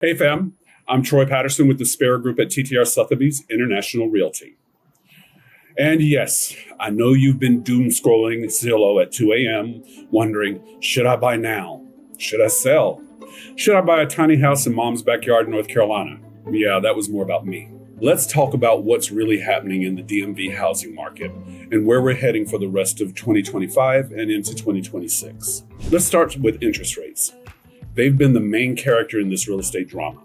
Hey fam, I'm Troy Patterson with the Spera Group at TTR Sotheby's International Realty. And yes, I know you've been doom scrolling Zillow at 2 a.m. wondering, should I buy now? Should I sell? Should I buy a tiny house in mom's backyard in North Carolina? Yeah, that was more about me. Let's talk about what's really happening in the DMV housing market and where we're heading for the rest of 2025 and into 2026. Let's start with interest rates. They've been the main character in this real estate drama.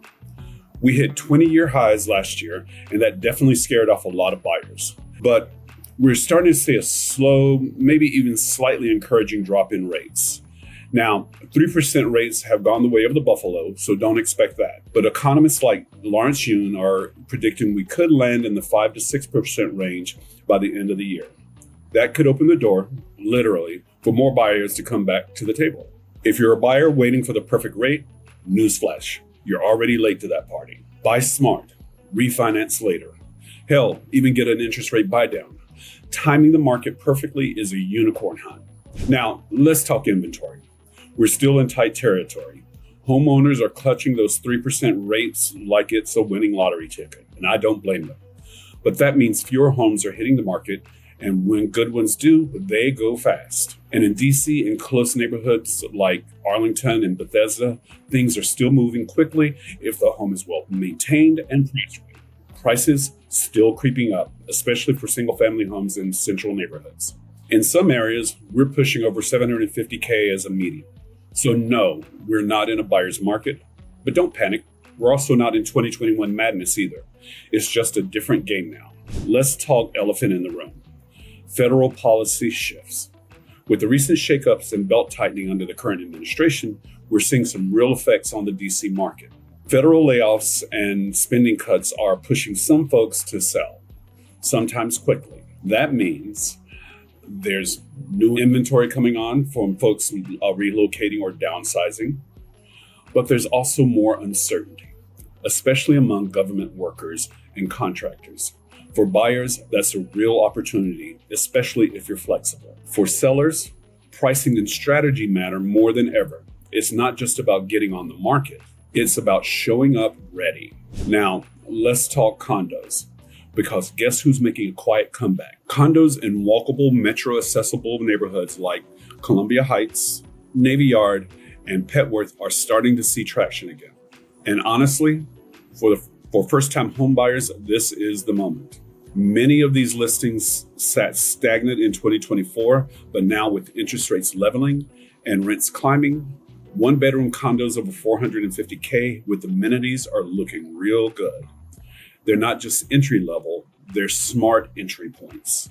We hit 20-year highs last year, and that definitely scared off a lot of buyers. But we're starting to see a slow, maybe even slightly encouraging drop in rates. Now, 3% rates have gone the way of the buffalo, so don't expect that. But economists like Lawrence Yun are predicting we could land in the 5 to 6% range by the end of the year. That could open the door, literally, for more buyers to come back to the table. If you're a buyer waiting for the perfect rate, newsflash, you're already late to that party. Buy smart, refinance later. Hell, even get an interest rate buy down. Timing the market perfectly is a unicorn hunt. Now, let's talk inventory. We're still in tight territory. Homeowners are clutching those 3% rates like it's a winning lottery ticket, and I don't blame them. But that means fewer homes are hitting the market, and when good ones do, they go fast. And in DC, in close neighborhoods like Arlington and Bethesda, things are still moving quickly if the home is well maintained and priced right. Prices still creeping up, especially for single family homes in central neighborhoods. In some areas, we're pushing over $750K as a median. So no, we're not in a buyer's market, but don't panic. We're also not in 2021 madness either. It's just a different game now. Let's talk elephant in the room. Federal policy shifts. With the recent shakeups and belt tightening under the current administration, we're seeing some real effects on the DC market. Federal layoffs and spending cuts are pushing some folks to sell, sometimes quickly. That means there's new inventory coming on from folks relocating or downsizing, but there's also more uncertainty, especially among government workers and contractors. For buyers, that's a real opportunity, especially if you're flexible. For sellers, pricing and strategy matter more than ever. It's not just about getting on the market. It's about showing up ready. Now, let's talk condos, because guess who's making a quiet comeback? Condos in walkable, metro-accessible neighborhoods like Columbia Heights, Navy Yard, and Petworth are starting to see traction again. And honestly, for first-time homebuyers, this is the moment. Many of these listings sat stagnant in 2024, but now with interest rates leveling and rents climbing, one-bedroom condos over $450K with amenities are looking real good. They're not just entry level, they're smart entry points.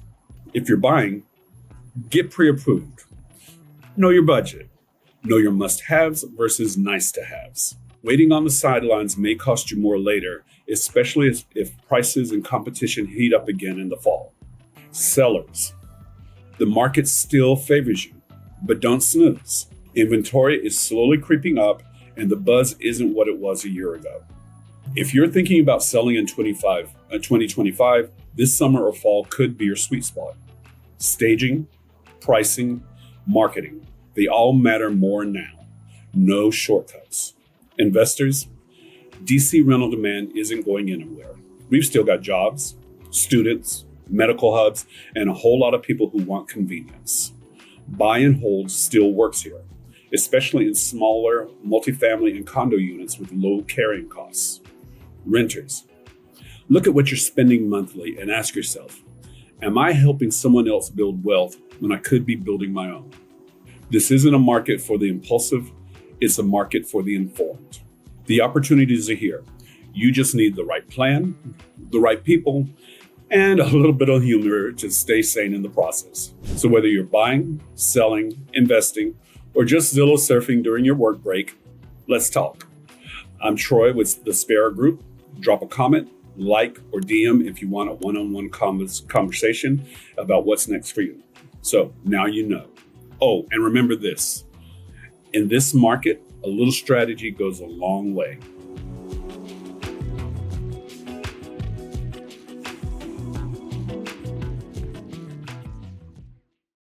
If you're buying, get pre-approved. Know your budget. Know your must-haves versus nice-to-haves. Waiting on the sidelines may cost you more later, especially if prices and competition heat up again in the fall. Sellers. The market still favors you, but don't snooze. Inventory is slowly creeping up, and the buzz isn't what it was a year ago. If you're thinking about selling in 2025, this summer or fall could be your sweet spot. Staging, pricing, marketing, they all matter more now. No shortcuts. Investors, DC rental demand isn't going anywhere. We've still got jobs, students, medical hubs, and a whole lot of people who want convenience. Buy and hold still works here, especially in smaller multifamily and condo units with low carrying costs. Renters, look at what you're spending monthly and ask yourself, am I helping someone else build wealth when I could be building my own? This isn't a market for the impulsive, it's a market for the informed. The opportunities are here. You just need the right plan, the right people, and a little bit of humor to stay sane in the process. So whether you're buying, selling, investing, or just Zillow surfing during your work break, let's talk. I'm Troy with the Spera Group. Drop a comment, like, or DM if you want a one-on-one conversation about what's next for you. So now you know. Oh, and remember this. In this market, a little strategy goes a long way.